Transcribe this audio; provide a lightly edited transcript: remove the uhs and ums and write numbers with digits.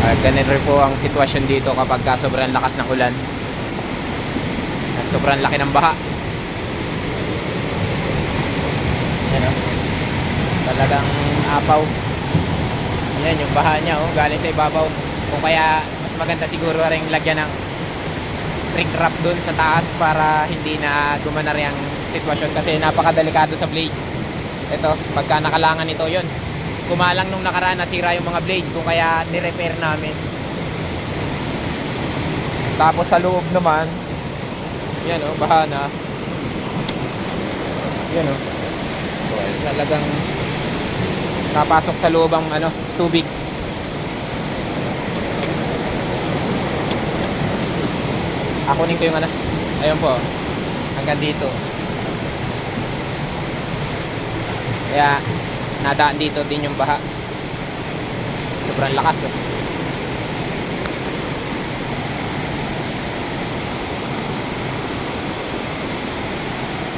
Ganun rin po ang sitwasyon dito kapag sobrang lakas ng ulan. Sobrang laki ng baha. Yan o. Talagang apaw. Yan yung baha niya galing sa ibabaw. Kung kaya mas maganda siguro rin lagyan ng ring wrap dun sa taas para hindi na gumana rin ang sitwasyon, kasi napakadelikado sa blade. Ito, pagka nakalangan ito, yun, kumalang nung nakaraan, nasira yung mga blade, kung kaya ni-repair namin. Tapos sa loob naman, yan baha na. Yan well, talagang napasok sa loob ang tubig. Kunin ko yung ayun po, hanggang dito. Kaya nadaan dito din yung baha. Sobrang lakas